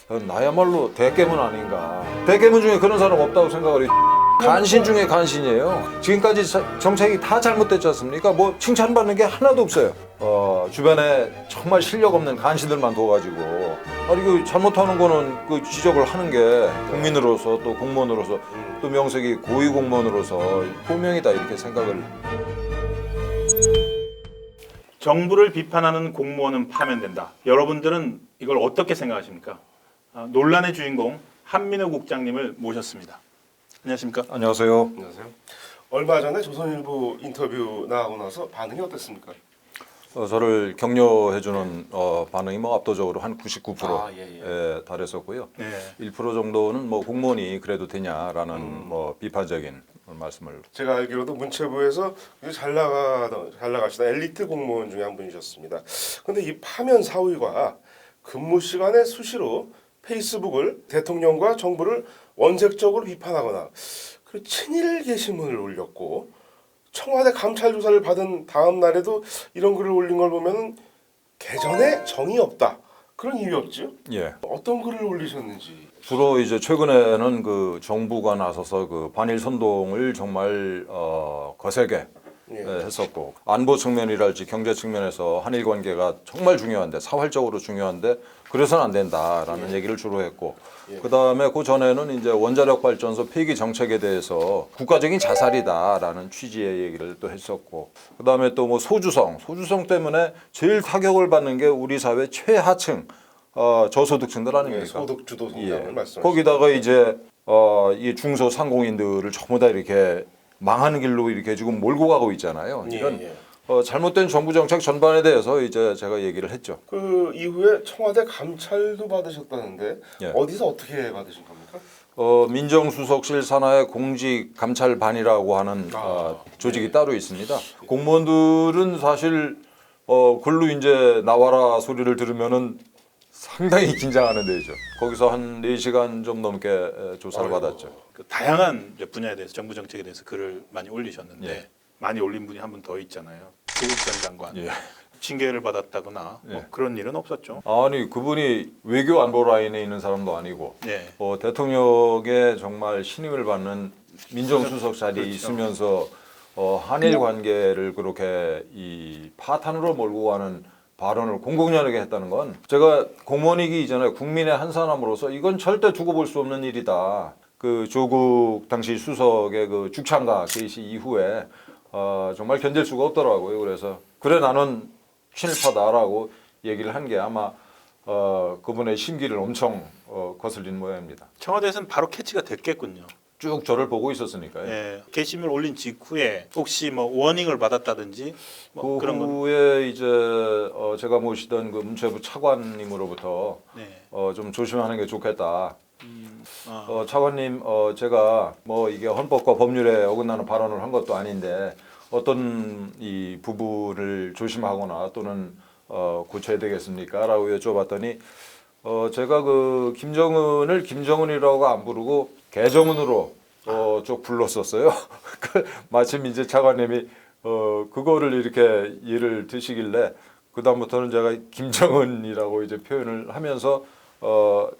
나야말로 대깨문 아닌가. 대깨문 중에 그런 사람 없다고 생각을 해요. 간신 중에 간신이에요. 지금까지 정책이 다 잘못됐지 않습니까? 뭐 칭찬받는 게 하나도 없어요. 주변에 정말 실력 없는 간신들만 둬가지고 아니 그 잘못하는 거는 그 지적을 하는 게 국민으로서 또 공무원으로서 또 명색이 고위공무원으로서 고명이다 이렇게 생각을. 정부를 비판하는 공무원은 파면된다. 여러분들은 이걸 어떻게 생각하십니까? 논란의 주인공 한민호 국장님을 모셨습니다. 안녕하십니까? 안녕하세요. 안녕하세요. 얼마 전에 조선일보 인터뷰 나가고 나서 반응이 어땠습니까? 저를 격려해주는 반응이 뭐 압도적으로 한 99%에 예. 달했었고요. 네. 1% 정도는 뭐 공무원이 그래도 되냐라는 뭐 비판적인 말씀을. 제가 알기로도 문체부에서 잘 나가시던 엘리트 공무원 중에 한 분이셨습니다. 근데 이 파면 사위가 근무 시간에 수시로 페이스북을 대통령과 정부를 원색적으로 비판하거나 그리고 친일 게시문을 올렸고 청와대 감찰 조사를 받은 다음 날에도 이런 글을 올린 걸 보면 개전에 정이 없다 그런 이유였죠. 예. 어떤 글을 올리셨는지. 주로 이제 최근에는 그 정부가 나서서 그 반일 선동을 정말 거세게 했었고 안보 측면이랄지 경제 측면에서 한일 관계가 정말 중요한데 사활적으로 중요한데 그래서는 안 된다라는 얘기를 주로 했고 그다음에 그 전에는 이제 원자력 발전소 폐기 정책에 대해서 국가적인 자살이다라는 취지의 얘기를 또 했었고 그다음에 또 뭐 소주성 때문에 제일 타격을 받는 게 우리 사회 최하층 저소득층들 아닙니까? 소득주도 성장을 말씀하시죠. 거기다가 이제 이 중소상공인들을 전부 다 이렇게 망하는 길로 이렇게 지금 몰고 가고 있잖아요. 이런 잘못된 정부 정책 전반에 대해서 이제 제가 얘기를 했죠. 그 이후에 청와대 감찰도 받으셨다는데 예. 어디서 어떻게 받으신 겁니까? 민정수석실 산하의 공직감찰반이라고 하는 조직이 따로 있습니다. 공무원들은 사실 글로 이제 나와라 소리를 들으면은 상당히 긴장하는 데죠. 거기서 한 4시간 좀 넘게 조사를 받았죠. 그 다양한 이제 분야에 대해서 정부 정책에 대해서 글을 많이 올리셨는데 예. 많이 올린 분이 한 분 더 있잖아요. 조국 전 장관. 예. 징계를 받았다거나 뭐 그런 일은 없었죠. 아니 그분이 외교 안보 라인에 있는 사람도 아니고 네. 대통령의 정말 신임을 받는 민정수석 자리에 그렇죠. 있으면서 한일 관계를 그렇게 이 파탄으로 몰고 가는 발언을 공공연하게 했다는 건 제가 공무원이기 이전에 국민의 한 사람으로서 이건 절대 두고 볼 수 없는 일이다. 그 조국 당시 수석의 그 죽창가 게이시 이후에 정말 견딜 수가 없더라고요. 그래서 그래 나는 친일파다라고 얘기를 한 게 아마 그분의 심기를 엄청 거슬린 모양입니다. 청와대에서는 바로 캐치가 됐겠군요. 쭉 저를 보고 있었으니까요. 예. 게시물 올린 직후에 혹시 뭐 워닝을 받았다든지 뭐 그 그런 건. 후에 이제 제가 모시던 그 문체부 차관님으로부터 네. 좀 조심하는 게 좋겠다. 차관님, 제가 뭐 이게 헌법과 법률에 어긋나는 발언을 한 것도 아닌데 어떤 이 부분을 조심하거나 또는 고쳐야 되겠습니까? 라고 여쭤봤더니 제가 그 김정은을 김정은이라고 안 부르고 개정은으로 쭉 불렀었어요. 마침 이제 차관님이 그거를 이렇게 예를 드시길래 그다음부터는 제가 김정은이라고 이제 표현을 하면서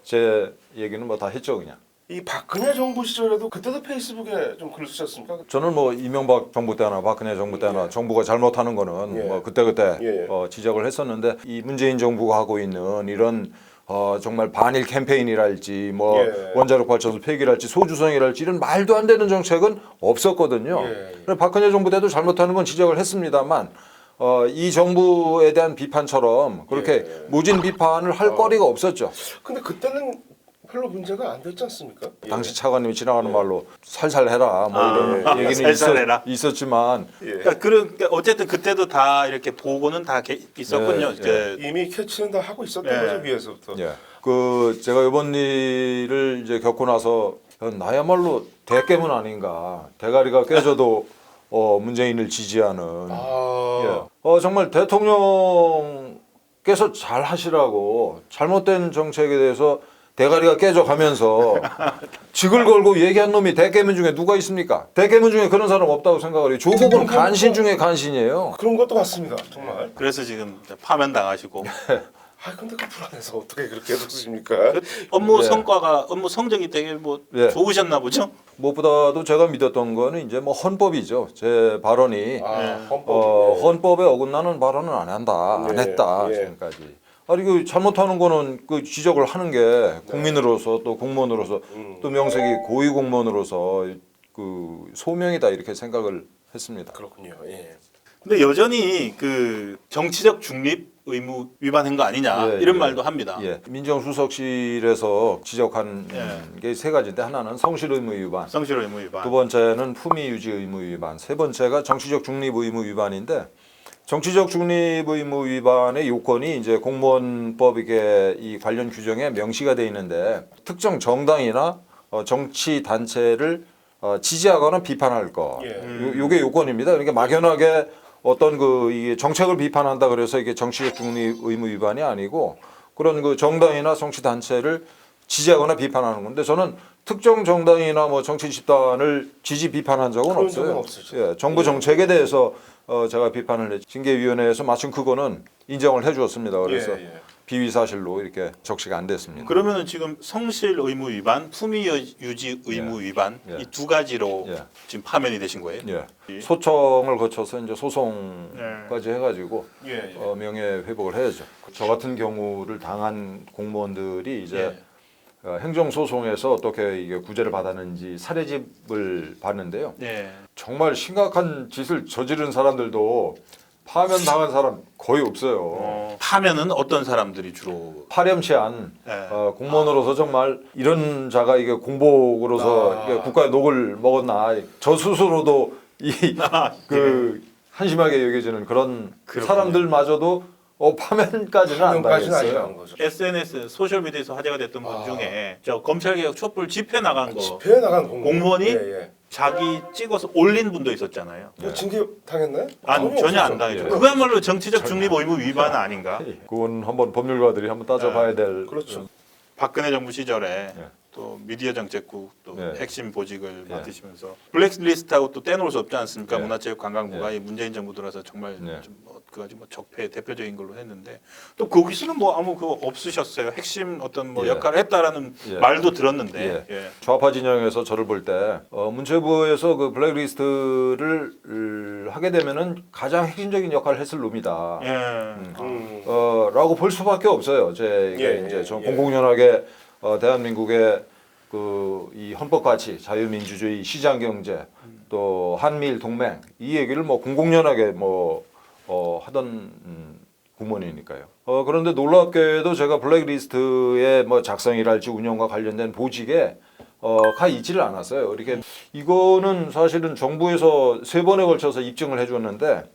제 얘기는 뭐 다 했죠 그냥. 이 박근혜 정부 시절에도 그때도 페이스북에 좀 글을 쓰셨습니까? 저는 뭐 이명박 정부 때나 박근혜 정부 때나 정부가 잘못하는 거는 뭐 그때그때 지적을 했었는데 이 문재인 정부가 하고 있는 이런 정말 반일 캠페인이랄지 뭐 원자력 발전소 폐기랄지 소주성이랄지 이런 말도 안 되는 정책은 없었거든요. 박근혜 정부 때도 잘못하는 건 지적을 했습니다만 이 정부에 대한 비판처럼 그렇게 무진 비판을 할 거리가 없었죠. 근데 그때는 별로 문제가 안 됐지 않습니까? 당시 차관님이 지나가는 말로 살살 해라 뭐 이런 얘기는 살살해라. 있었지만 그러니까 어쨌든 그때도 다 이렇게 보고는 다 있었군요. 이미 캐치는 다 하고 있었던 거죠 위에서부터. 그 제가 이번 일을 이제 겪고 나서 나야말로 대깨문 아닌가. 대가리가 깨져도 문재인을 지지하는. 정말 대통령께서 잘 하시라고 잘못된 정책에 대해서 대가리가 깨져가면서 직을 걸고 얘기한 놈이 대깨문 중에 누가 있습니까? 대깨문 중에 그런 사람 없다고 생각을 해요. 조국은 간신 중에 간신이에요. 그런 것도 같습니다. 정말. 그래서 지금 파면 당하시고 아 근데 그 불안해서 어떻게 그렇게 계속 쓰십니까? 업무 예. 성과가 업무 성적이 되게 뭐 예. 좋으셨나 보죠? 무엇보다도 제가 믿었던 거는 이제 뭐 헌법이죠. 제 발언이 헌법. 헌법에 어긋나는 발언은 안 한다, 안 예, 했다 예. 지금까지. 아니 그 잘못하는 거는 그 지적을 하는 게 국민으로서 또 공무원으로서 또 명색이 고위 공무원으로서 그 소명이다 이렇게 생각을 했습니다. 그렇군요. 예. 근데 여전히 그 정치적 중립 의무 위반한 거 아니냐 예, 이런 예. 말도 합니다. 예, 민정수석실에서 지적한 게 세 가지인데 하나는 성실 의무 위반, 성실 의무 위반. 두 번째는 품위 유지 의무 위반, 세 번째가 정치적 중립 의무 위반인데 정치적 중립 의무 위반의 요건이 이제 공무원법 이게 관련 규정에 명시가 돼 있는데 특정 정당이나 정치 단체를 지지하거나 비판할 거. 예. 요게 요건입니다. 그러니까 막연하게 어떤 그 이게 정책을 비판한다 그래서 이게 정치적 중립 의무 위반이 아니고 그런 그 정당이나 정치 단체를 지지하거나 비판하는 건데 저는 특정 정당이나 뭐 정치 집단을 지지 비판한 적은 그런 없어요. 적은 없으죠. 예, 정부 정책에 대해서 제가 비판을 했. 징계위원회에서 마침 그거는 인정을 해주었습니다. 그래서 예, 예. 비위 사실로 이렇게 적시가 안 됐습니다. 그러면은 지금 성실 의무 위반, 품위 유지 의무 위반 예. 이 두 가지로 예. 지금 파면이 되신 거예요? 예. 소청을 거쳐서 이제 소송까지 해가지고 예, 예. 명예 회복을 해야죠. 저 같은 경우를 당한 공무원들이 이제 행정 소송에서 어떻게 이게 구제를 받았는지 사례집을 봤는데요. 네. 정말 심각한 짓을 저지른 사람들도 파면 당한 사람 거의 없어요. 파면은 어떤 사람들이 주로? 파렴치한 네. 공무원으로서 정말 이런 자가 이게 공복으로서 이게 국가의 녹을 먹었나 저 스스로도 이 그 한심하게 여겨지는 그런 그렇군요. 사람들마저도 파면까지는 안 파면까지는 아니라는 당했어요. 거죠. SNS 소셜 미디어에서 화제가 됐던 분 중에 저 검찰개혁 촛불 집회 나간 거 집회에 나간 공무원이 예, 예. 자기 찍어서 올린 분도 있었잖아요. 뭐 징계 당했나요? 아니 전혀 안 당했죠. 예. 그거야말로 정치적 중립 의무 위반 아닌가? 그건 한번 법률가들이 한번 따져봐야 될. 그렇죠. 박근혜 정부 시절에 예. 또 미디어 정책국 또 예. 핵심 보직을 예. 맡으시면서 블랙리스트하고 또 떼놓을 수 없지 않습니까? 예. 문화체육관광부가 이 문재인 정부 들어서 정말 예. 그 아주 뭐 적폐 대표적인 걸로 했는데 또 거기서는 뭐 아무 그거 없으셨어요. 핵심 어떤 뭐 예. 역할을 했다라는 예. 말도 들었는데 예. 예. 좌파 진영에서 저를 볼 때 문체부에서 그 블랙리스트를 하게 되면은 가장 핵심적인 역할을 했을 놈이다. 예. 라고 볼 수밖에 없어요. 제 이게 예, 이제 예, 저 예. 공공연하게 대한민국의 그 이 헌법 가치, 자유민주주의, 시장 경제, 또 한미일 동맹 이 얘기를 뭐 공공연하게 뭐 하던 공무원이니까요. 그런데 놀랍게도 제가 블랙리스트의 뭐 작성이랄지 운영과 관련된 보직에 가 있지를 않았어요. 이렇게 이거는 사실은 정부에서 3번에 걸쳐서 입증을 해줬는데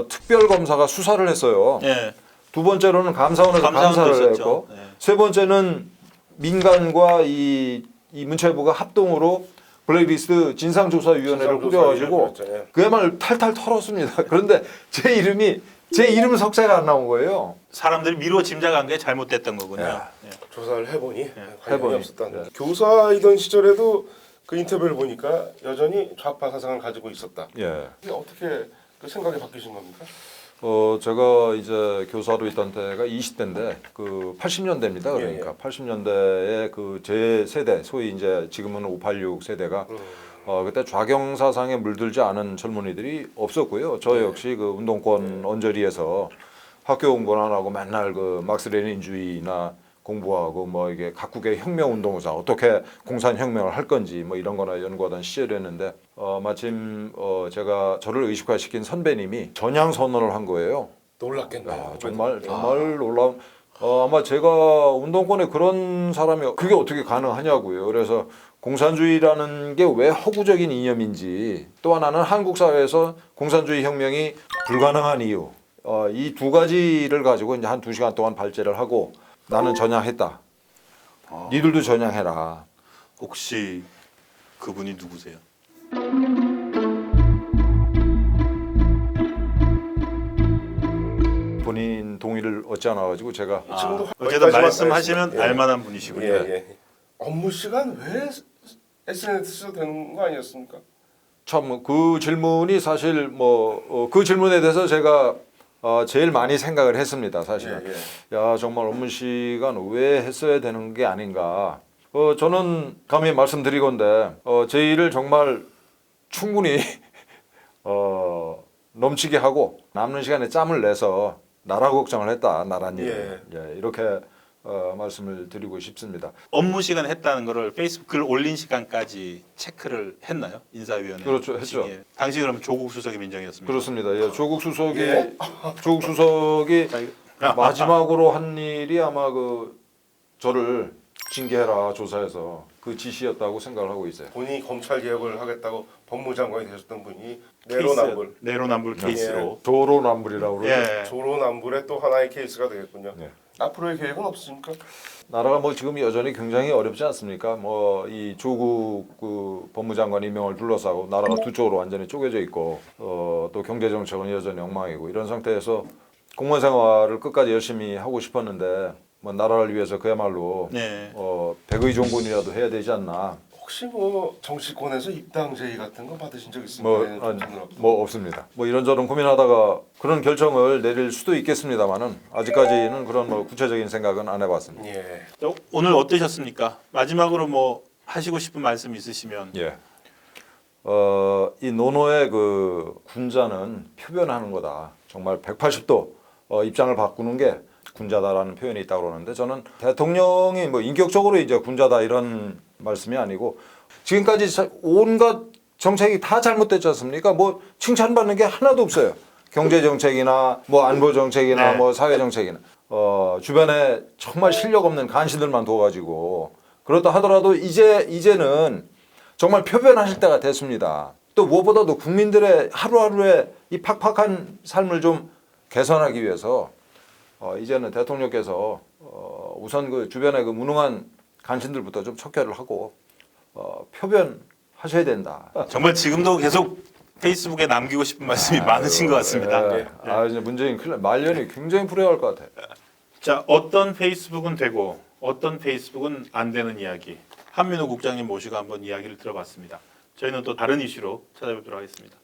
특별 검사가 수사를 했어요. 예. 두 번째로는 감사원에서 감사원도 감사를 있었죠. 했고, 예. 세 번째는 민간과 이 문체부가 합동으로 블랙리스트 진상조사위원회를 꾸려가지고 그렇죠. 예. 그야말로 탈탈 털었습니다. 그런데 제 이름 석자가 안 나온 거예요. 사람들이 미루어 짐작한 게 잘못됐던 거군요. 야. 예. 조사를 해보니 관련이 해보니. 없었다는. 예. 교사이던 시절에도 그 인터뷰를 보니까 여전히 좌파 사상을 가지고 있었다. 예. 이게 어떻게 그 생각이 바뀌신 겁니까? 제가 이제 교사로 있던 때가 20대인데 그 80년대입니다. 그러니까 예. 80년대에 그 제 세대, 소위 이제 지금은 586 세대가 그때 좌경 사상에 물들지 않은 젊은이들이 없었고요. 저 역시 그 운동권 언저리에서 학교 공부는 안 하고 맨날 그 막스 레닌주의나 공부하고 뭐 이게 각국의 혁명 운동사 어떻게 공산 혁명을 할 건지 뭐 이런 거나 연구하던 시절이었는데 마침 제가 저를 의식화시킨 선배님이 전향 선언을 한 거예요. 놀랐겠네요. 야, 정말 놀라운. 아마 제가 운동권에 그런 사람이 그게 어떻게 가능하냐고요. 그래서 공산주의라는 게 왜 허구적인 이념인지 또 하나는 한국 사회에서 공산주의 혁명이 불가능한 이유 이 두 가지를 가지고 이제 한 2시간 동안 발제를 하고 나는 전향했다. 니들도 전향해라. 혹시 그분이 누구세요? 본인 동의를 얻지 않아가지고 제가 지금도 어쨌든 여기까지만 말씀하시면 예. 알만한 분이시군요. 예, 예. 업무 시간 왜 SNS 되는 거 아니었습니까? 참 그 질문이 사실 뭐 그 질문에 대해서 제가 제일 많이 생각을 했습니다. 사실은. 예. 야 정말 업무 시간 왜 했어야 되는 게 아닌가. 저는 감히 말씀드리건데 제 일을 정말 충분히 넘치게 하고 남는 시간에 짬을 내서 나라 걱정을 했다. 나란 일. 예, 이렇게 말씀을 드리고 싶습니다. 업무 시간 했다는 거를 페이스북 글 올린 시간까지 체크를 했나요? 인사위원회. 그렇죠, 했죠. 시기에. 당시 그럼 조국 수석이 민정이었습니다. 그렇습니다. 예, 조국 수석이 마지막으로 한 일이 아마 저를 징계해라 조사해서 그 지시였다고 생각을 하고 있어요. 본인이 검찰 개혁을 하겠다고 법무장관이 되셨던 분이 내로남불 케이스로. 조로남불이라고 그러죠. 예. 조로남불의 또 하나의 케이스가 되겠군요. 네. 앞으로의 계획은 없습니까? 나라가 뭐 지금 여전히 굉장히 어렵지 않습니까? 뭐 이 조국 법무장관 임명을 둘러싸고 나라가 두 쪽으로 완전히 쪼개져 있고 또 경제 정책은 여전히 엉망이고 이런 상태에서 공무원 생활을 끝까지 열심히 하고 싶었는데 뭐 나라를 위해서 그야말로 네. 백의종군이라도 해야 되지 않나. 혹시 뭐 정치권에서 입당 제의 같은 거 받으신 적 있습니까? 뭐 없습니다. 뭐 이런저런 고민하다가 그런 결정을 내릴 수도 있겠습니다만은 아직까지는 그런 뭐 구체적인 생각은 안 해봤습니다. 예. 오늘 어떠셨습니까? 마지막으로 뭐 하시고 싶은 말씀 있으시면. 예. 이 노노의 그 군자는 표변하는 거다. 정말 180도 입장을 바꾸는 게 군자다라는 표현이 있다고 그러는데 저는 대통령이 뭐 인격적으로 이제 군자다 이런 말씀이 아니고 지금까지 온갖 정책이 다 잘못됐지 않습니까? 뭐 칭찬받는 게 하나도 없어요. 경제 정책이나 뭐 안보 정책이나 네. 뭐 사회 정책이나 주변에 정말 실력 없는 간신들만 둬가지고 그렇다 하더라도 이제는 정말 표변하실 때가 됐습니다. 또 무엇보다도 국민들의 하루하루의 이 팍팍한 삶을 좀 개선하기 위해서 이제는 대통령께서 우선 그 주변의 그 무능한 간신들부터 좀 척결을 하고 표변하셔야 된다. 정말 지금도 계속 페이스북에 남기고 싶은 말씀이 많으신 것 같습니다. 예. 이제 문재인 말년이 굉장히 불행할 것 같아요. 자, 어떤 페이스북은 되고 어떤 페이스북은 안 되는 이야기. 한민호 국장님 모시고 한번 이야기를 들어봤습니다. 저희는 또 다른 이슈로 찾아뵙도록 하겠습니다.